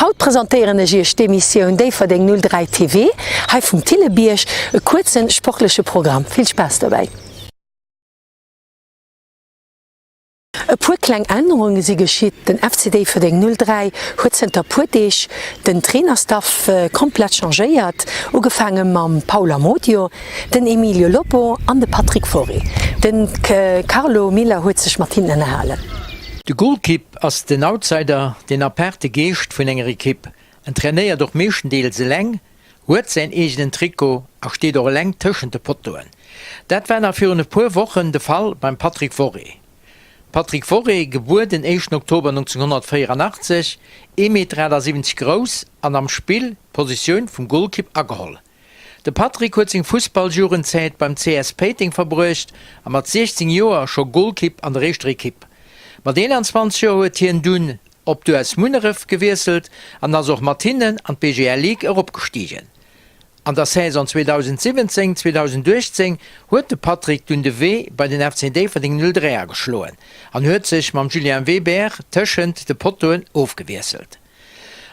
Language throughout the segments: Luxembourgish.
Haut präsentieren ich d'Emissioun déi vu deng 03 TV, hai vum Tillebiersch e kurzen sportliche Programm. Viel Spaß dabei. E puer kleng Änderungen si geschiet, den FCD für den 03 huet Center Pudeich den Trainerstaff komplett changéiert, ugefangen mam Paula Modio, den Emilio Lopo an de Patrick Foré. Den Carlo Miller huet sech Martin ennnerhalen. De Goalkeep ass den Outsider den aperte Geest vun enger Kipp. En trainéier doch méchendeel se leng, huet se egenen Triko a steet or leng tëschen de Pottoen. Dat wär fir een puer wochen de Fall beim Patrick Foré. Patrick Foré, geboren den 1. Oktober 1984, 1,70 m groß, an am Spiel Position vom Goalkeep ageholl. De Patrick hat seine Fußballjurenzeit beim CS Peting verbräucht, und mit 16 Jahren schon Goalkeep an der rechten Equipe. Mit 21 Jahren hat er ihn op du als Munneref gewechselt und ist auch Martinen an die PGR League herabgestiegen. An der Saison 2017-2018 hat Patrick dun de W bei den FCD von den 03er geschlagen und hat sich mit Julien Weber zwischen de Pottoen aufgewechselt.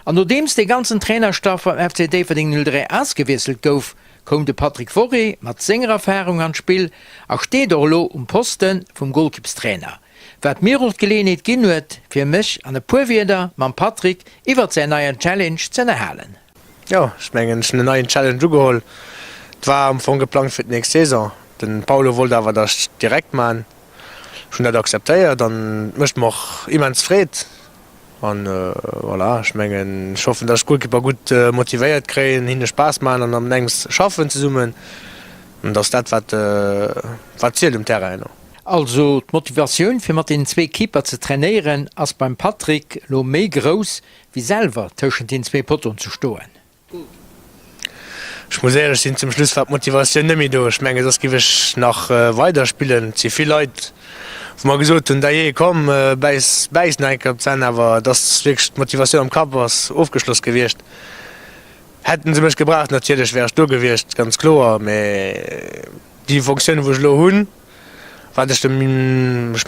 Und nachdem der ganzen Trainerstaff vom FCD von den 03 ausgewechselt gouf, kam de Patrick Foré mit seiner Erfahrung ans Spiel, auch steht er Posten vom Goalkeeps-Trainer. Wat mir auch Gelegenheit gegeben hat, für mich an der Purwieder mit Patrick über seine neue Challenge zu erhalten. Ja, ich meine, ich habe eine neue Challenge geholt. Das war am Anfang geplant für die nächste Saison. Denn Paulo wollte aber das direkt machen. Ich habe das akzeptiert, dann möchte ich auch immens zufrieden. Und voilà, ich meine, ich hoffe, dass ich Goalkeeper gut motiviert kriege, ihnen Spaß machen und am längst schaffen zu summen. Und das ist das, was zählt im Terrain. Also die Motivation für mit den zwei Keeper zu trainieren, ist beim Patrick noch mehr groß, wie selber zwischen den zwei Potten zu stehen. Ich muss ehrlich sein, zum Schluss war die Motivation nicht mehr da. Ich meine, das gebe ich nach weiterspielen. Es sind viele Leute, die mir gesagt haben, da komm, beiß nicht, aber das ist wirklich die Motivation am Kopf, was aufgeschlossen gewesen. Hätten sie mich gebracht, natürlich wäre ich da gewesen, ganz klar. Aber die Funktion, die ich da habe, was ich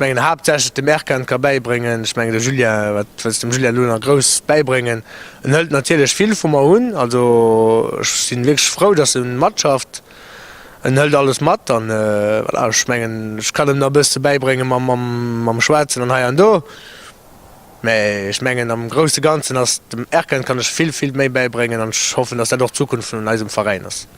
meine, hauptsächlich dem Erkan beibringen, ich meine, Julia, was dem Julia Luna groß beibringen, und hält natürlich viel von mir an. Also, ich bin wirklich froh, dass er eine Mannschaft hält alles matt. Und, ich meine, ich kann ihm noch ein bisschen beibringen, am Schwätzen und hier und da. Aber ich meine, am großen Ganzen, dem Erkan kann ich viel, viel mehr beibringen, und ich hoffe, dass er doch Zukunft in unserem Verein ist.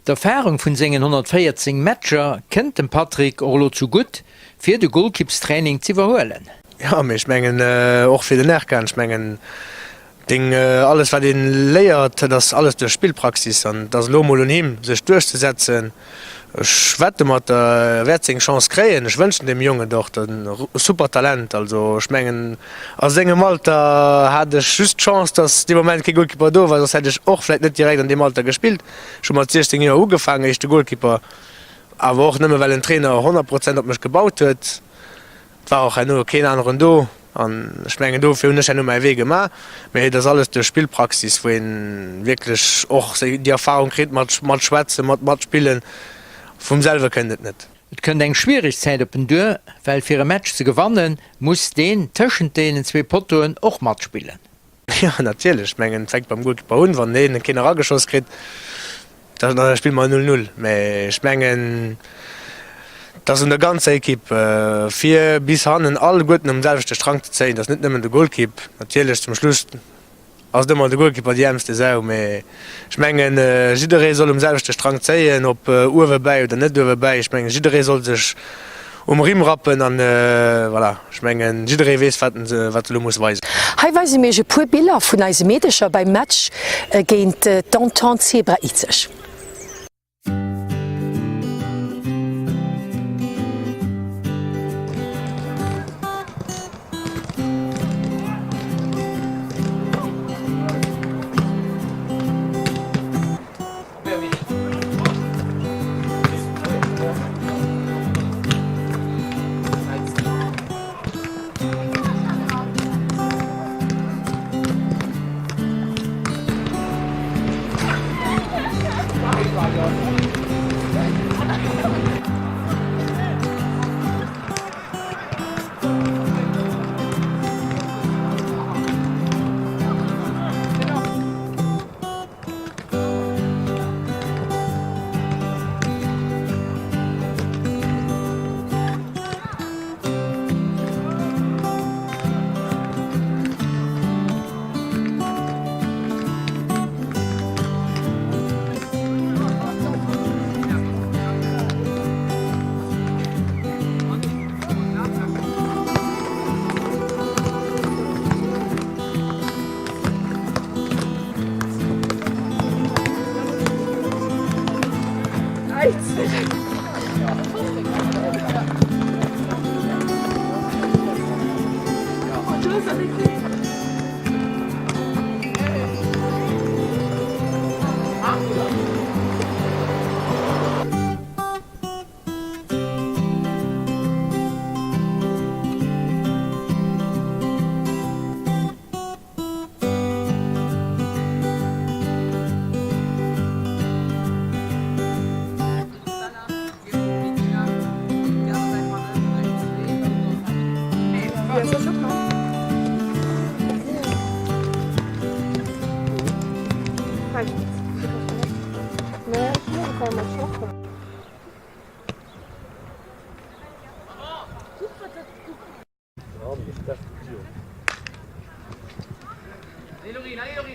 Die Erfahrung von seinen 114 Matcher kennt dem Patrick Orlo zu gut, für das Goalkeeps-Training zu überholen. Ja, ich meine, auch für den Erkan, ich meine, alles, was ihn lehrt, das alles durch Spielpraxis und das Lomo und ihm, sich durchzusetzen. Ich wette, er wird eine Chance kriegen. Ich wünsche dem Jungen doch ein super Talent. Also, ich meine, als seinem Alter hatte ich just die Chance, dass im Moment kein Goalkeeper da war. Das hätte ich auch vielleicht nicht direkt an dem Alter gespielt. Schon mal 16 Jahre angefangen, ich der Goalkeeper. Aber auch nicht mehr, weil ein Trainer 100% auf mich gebaut hat. Es war auch nur kein anderer da. Und ich meine, dafür habe ich nur meinen Weg gemacht. Aber das alles durch Spielpraxis, wo ihn wirklich auch die Erfahrung kriegt, mit Schwätzen, mit Spielen. Vom selber kennt es nicht. Es könnte eine Schwierigkeit auf den Tür, weil für ein Match zu gewinnen, muss den zwischen den zwei Potten auch mitspielen. Ja, natürlich. Ich meine, fängt beim Goalkeeper an, wenn der keinen Angeschoss kriegt, dann spielt man 0-0. Aber ich meine, das ist eine ganze Equipe. 4 bis hin, alle Guten am selben Strang zu ziehen, das ist nicht nur der Goalkeeper. Natürlich zum Schluss. Als immer der Goalkeeper die ärmste Sau. Ich meine, jeder soll am selben Strang ziehen, ob Uwe bei oder nicht Uwe bei. Ich meine, jeder soll sich Riemen rappen und voilà. Ich meine, jeder weiß, was er muss weisen. Heute weise mir ein paar Bilder von unseren Mädchen beim Match gegen Danton Zebra Itzig.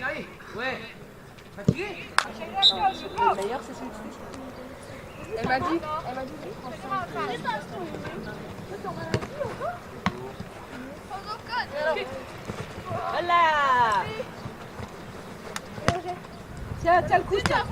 Allez, ouais. Fatigué? Le meilleur, c'est celui-ci. Elle m'a dit. Voilà. Tiens, le coup, tiens.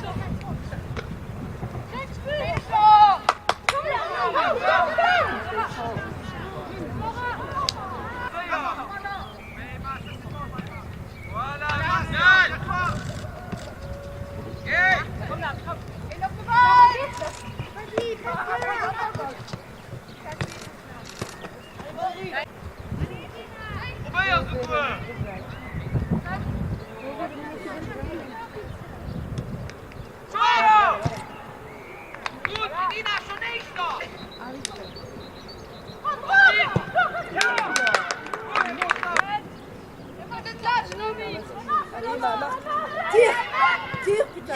Tire, putain.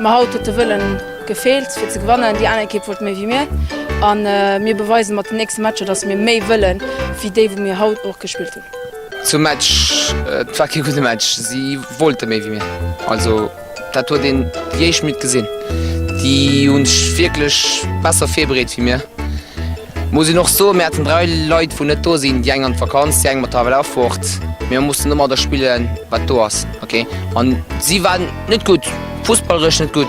Ma haut te willen gefehlt fir ze gewannen, die andere Kipp méi wie mir. An mir beweisen mat den nächsten Matscher, dats mir méi willen wie déi wo mir haut och gespielt hun. Zum Match war kein guter Match. Sie wollte mehr wie mir. Also dat war den Jeich mit gesinn. Die uns wirklich besser febret wie mir. Muss ich noch so, wir hatten 3 Leute von net da sind, die eng an Vakanz, die eng mat Travel auffort. Wir mussten immer da spielen, was du hast. Okay? Und sie waren nicht gut, fußballerisch nicht gut.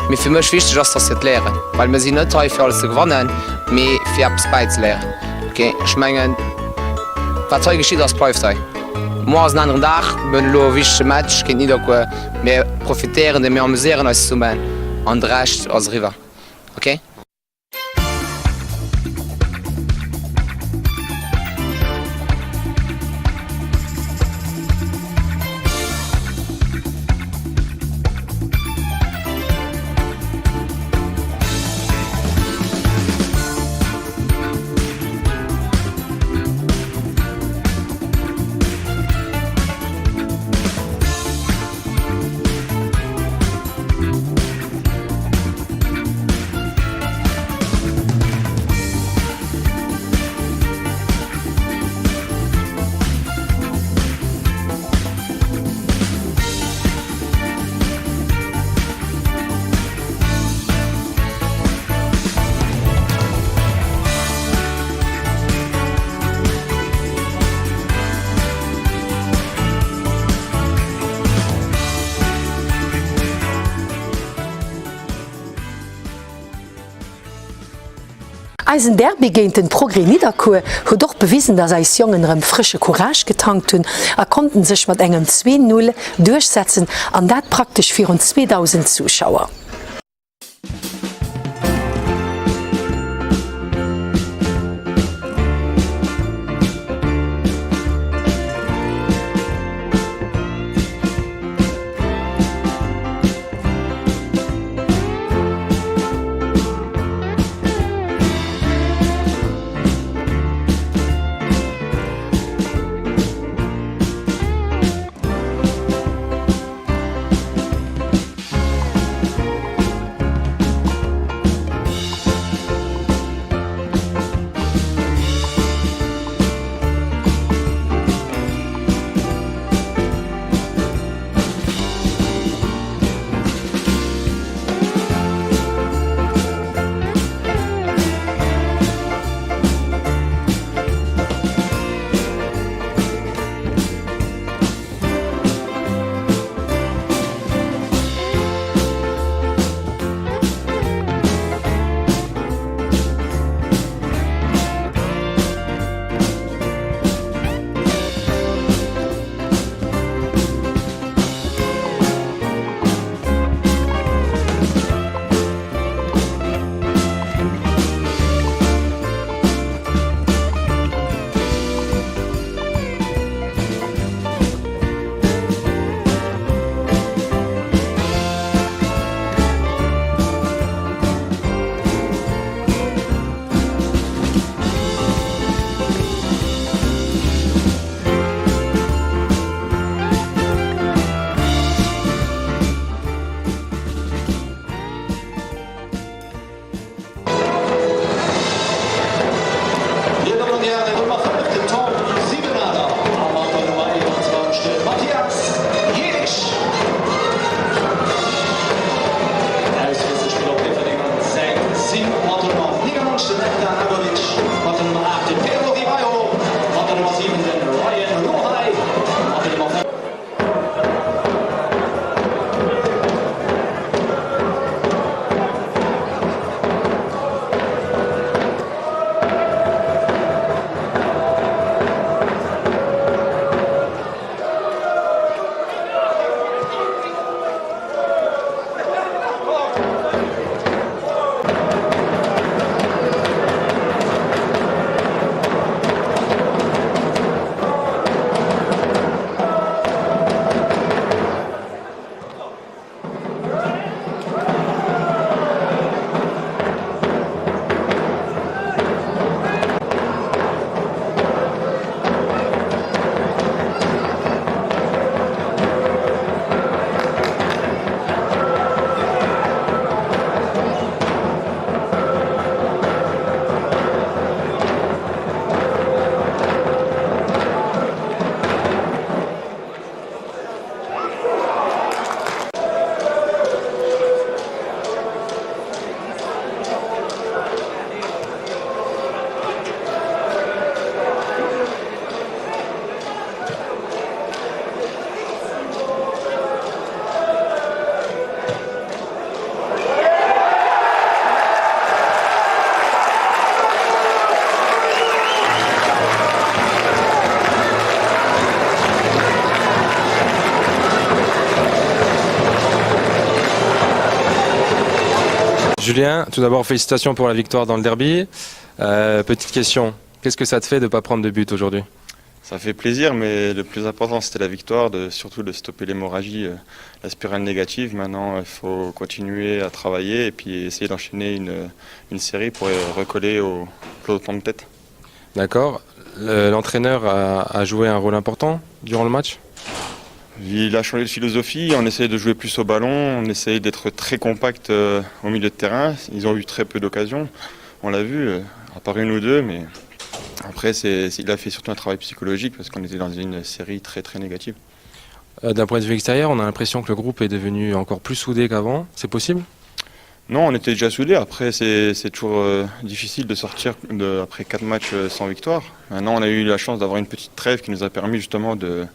Mir für mich wichtig, dass das jetzt lernen. Weil wir sind nicht für alles zu gewinnen, aber für etwas beizulernen. Okay? Ich meine, was heute geschieht, das bleibt sein. Morgen einen anderen Tag, wenn wir ein wichtiges Match gegen Niederlande, wir profitieren, wir amüsieren uns zusammen. Und der Rest als River. Okay? Eisen Derby géint den Progrès Niederkur huet doch bewiesen, dass eis Jongenrem frische Courage getankt hunn, konnten sech mat engem 2:0 durchsetzen, an dat praktisch 2000 Zuschauer. Julien, tout d'abord félicitations pour la victoire dans le derby. Petite question, qu'est-ce que ça te fait de ne pas prendre de but aujourd'hui? Ça fait plaisir, mais le plus important c'était la victoire, surtout de stopper l'hémorragie, la spirale négative. Maintenant il faut continuer à travailler et puis essayer d'enchaîner une série pour recoller au peloton de tête. D'accord. L'entraîneur a joué un rôle important durant le match? Il a changé de philosophie, on essaye de jouer plus au ballon, on essaye d'être très compact au milieu de terrain. Ils ont eu très peu d'occasions, on l'a vu, à part une ou deux, mais après il a fait surtout un travail psychologique parce qu'on était dans une série très très négative. D'un point de vue extérieur, on a l'impression que le groupe est devenu encore plus soudé qu'avant, c'est possible? Non, on était déjà soudés, après c'est toujours difficile de sortir après 4 matchs sans victoire. Maintenant on a eu la chance d'avoir une petite trêve qui nous a permis justement de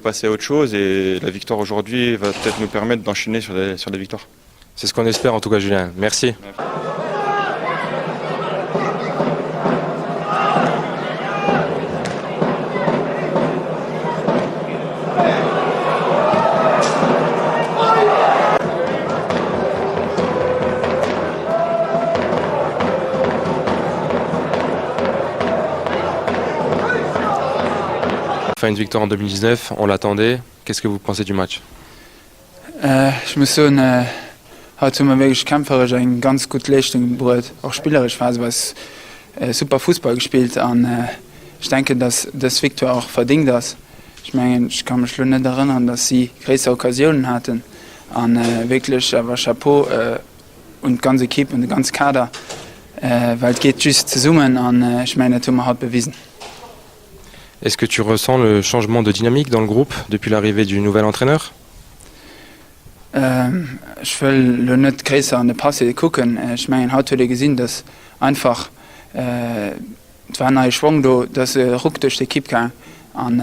passer à autre chose et la victoire aujourd'hui va peut-être nous permettre d'enchaîner sur des victoires. C'est ce qu'on espère en tout cas, Julien. Merci. Merci. Enfin, une victoire en 2019, on l'attendait. Qu'est-ce que vous pensez du match? Ich muss so heute mal wirklich kämpferisch eine ganz gute Leistung gebracht. Auch spielerisch war es super Fußball gespielt. Und, ich denke, dass das Victor auch verdient das. Ich meine, ich kann mich schon nicht erinnern, dass sie große Occasionen hatten. Und wirklich, aber Chapeau und die ganze Equipe und der ganze Kader. Weil es geht juste zusammen und ich meine, das haben wir heute bewiesen. Est-ce que tu ressens le changement de dynamique dans le groupe depuis l'arrivée du nouvel entraîneur? Ich will nicht größer an die Passe gucken. Ich meine, heute habe ich gesehen, dass einfach es war ein neuer Schwung da, dass Ruck durch die Equipe kam. Und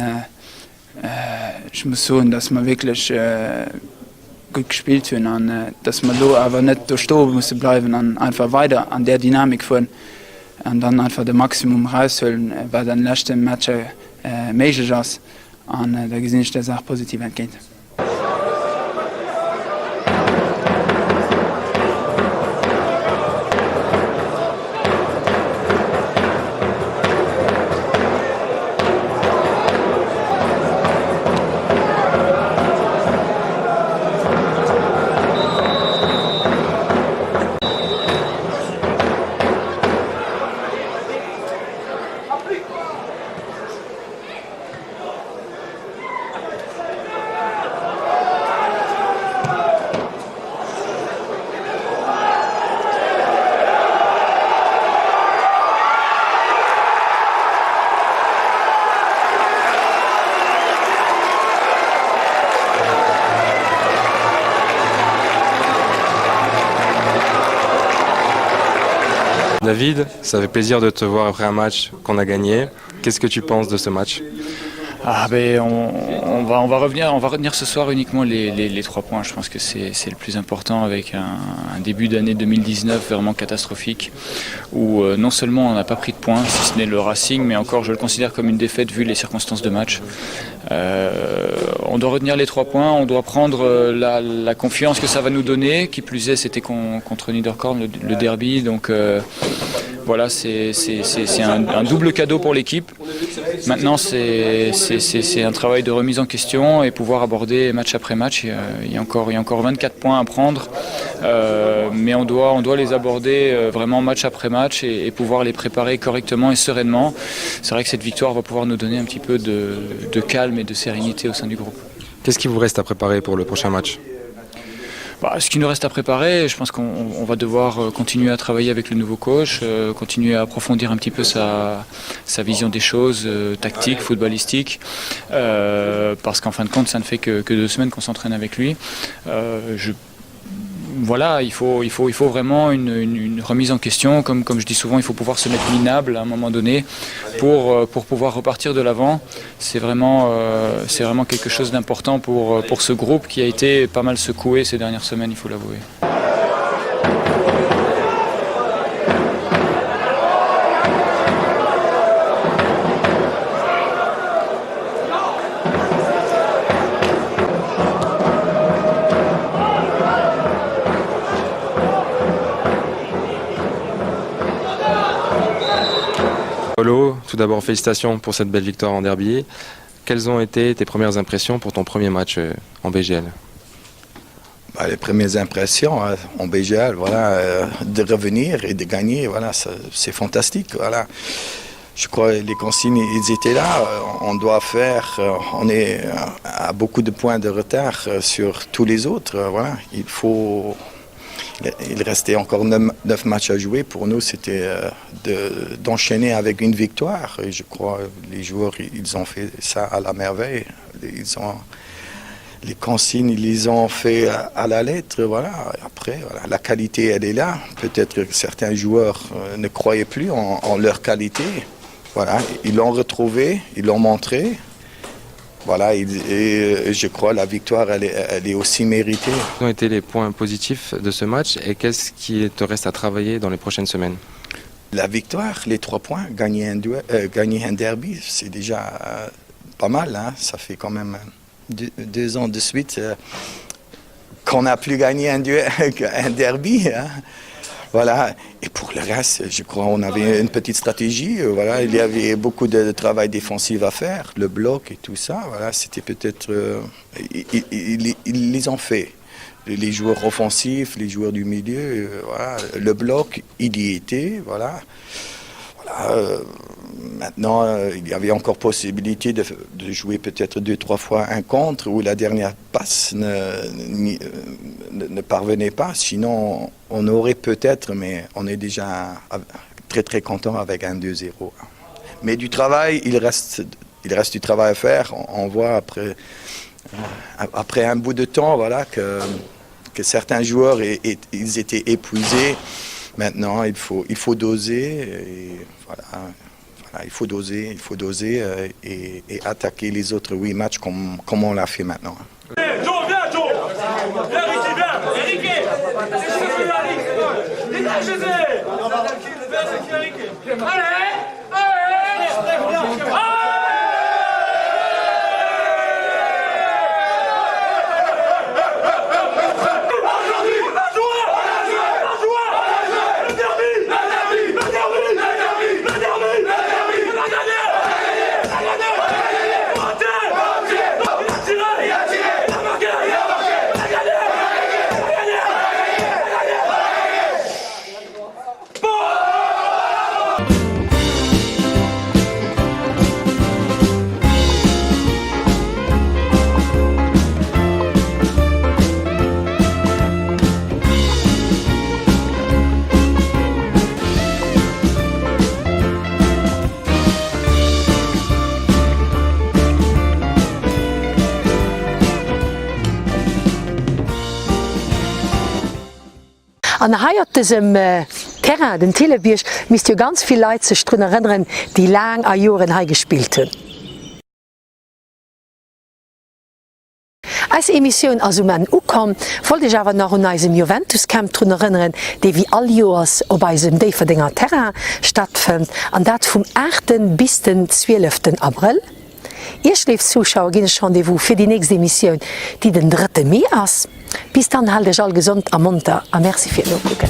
ich muss sagen, dass wir wirklich gut gespielt haben und dass wir da aber nicht durchstehen mussten bleiben und einfach weiter an der Dynamik fahren und dann einfach das Maximum rausholen, weil dann letzte Match möglich ist. Und da gesehen ich das auch positiv entgeht. David, ça fait plaisir de te voir après un match qu'on a gagné. Qu'est-ce que tu penses de ce match? On va retenir ce soir uniquement les 3 points. Je pense que c'est le plus important avec un début d'année 2019 vraiment catastrophique où non seulement on n'a pas pris de points, si ce n'est le Racing, mais encore je le considère comme une défaite vu les circonstances de match. On doit retenir les 3 points, on doit prendre la confiance que ça va nous donner. Qui plus est, c'était contre Niederkorn, le derby. Donc voilà, c'est un double cadeau pour l'équipe. Maintenant, c'est un travail de remise en question et pouvoir aborder match après match. Il y a encore 24 points à prendre, mais on doit les aborder vraiment match après match et pouvoir les préparer correctement et sereinement. C'est vrai que cette victoire va pouvoir nous donner un petit peu de calme et de sérénité au sein du groupe. Qu'est-ce qui vous reste à préparer pour le prochain match? Ce qui nous reste à préparer, je pense qu'on va devoir continuer à travailler avec le nouveau coach, continuer à approfondir un petit peu sa vision des choses, tactique, footballistique, parce qu'en fin de compte, ça ne fait que 2 semaines qu'on s'entraîne avec lui. Voilà, il faut vraiment une remise en question. Comme je dis souvent, il faut pouvoir se mettre minable à un moment donné pour pouvoir repartir de l'avant. C'est vraiment quelque chose d'important pour ce groupe qui a été pas mal secoué ces dernières semaines, il faut l'avouer. Paulo, tout d'abord félicitations pour cette belle victoire en derby. Quelles ont été tes premières impressions pour ton premier match en BGL? Les premières impressions en BGL, voilà, de revenir et de gagner, voilà, c'est fantastique. Voilà. Je crois que les consignes, ils étaient là. On doit faire, on est à beaucoup de points de retard sur tous les autres. Voilà. Il restait encore 9 matchs à jouer. Pour nous, c'était d'enchaîner avec une victoire. Et je crois que les joueurs, ils ont fait ça à la merveille. Les consignes, ils les ont fait à la lettre. Voilà. Après, voilà, la qualité, elle est là. Peut-être que certains joueurs ne croyaient plus en leur qualité. Voilà. Ils l'ont retrouvé, ils l'ont montré. Voilà, et je crois que la victoire, elle est aussi méritée. Quels ont été les points positifs de ce match et qu'est-ce qui te reste à travailler dans les prochaines semaines? La victoire, les 3 points, gagner un derby, c'est déjà pas mal. Hein? Ça fait quand même 2 ans de suite qu'on n'a plus gagné un derby. Hein? Voilà. Et pour le reste, je crois qu'on avait une petite stratégie. Voilà. Il y avait beaucoup de travail défensif à faire, le bloc et tout ça. Voilà. C'était peut-être... ils les ont fait. Les joueurs offensifs, les joueurs du milieu, voilà. Le bloc, il y était. Voilà. Maintenant, il y avait encore possibilité de jouer peut-être 2-3 fois un contre où la dernière passe ne parvenait pas. Sinon, on aurait peut-être, mais on est déjà très très content avec un 2-0. Mais du travail, il reste du travail à faire. On voit après un bout de temps, voilà, que certains joueurs ils étaient épuisés. Maintenant, il faut doser. Et voilà, il faut doser et attaquer les autres 8 matchs comme on l'a fait maintenant. An heiertesem Terrain den Telebierch mis jo ganz viel Leiit sech drun erinnern, die lang a Joren hei gespielt hunn. Als Emissionioun as man ukom, wollte ich awer nach eisem Juventuscamp drun erinnern, déi wie all Joers op eisem Déiverdinger Terrain stattfind, an dat vum 8. bis den 12. April. Ihr schläft Zuschauer ginn Rendevous fir die nächste Emissionioun, die den 3. Mai ass. Bis dann halte ich all gesund am Monter a Merci fir no gucken.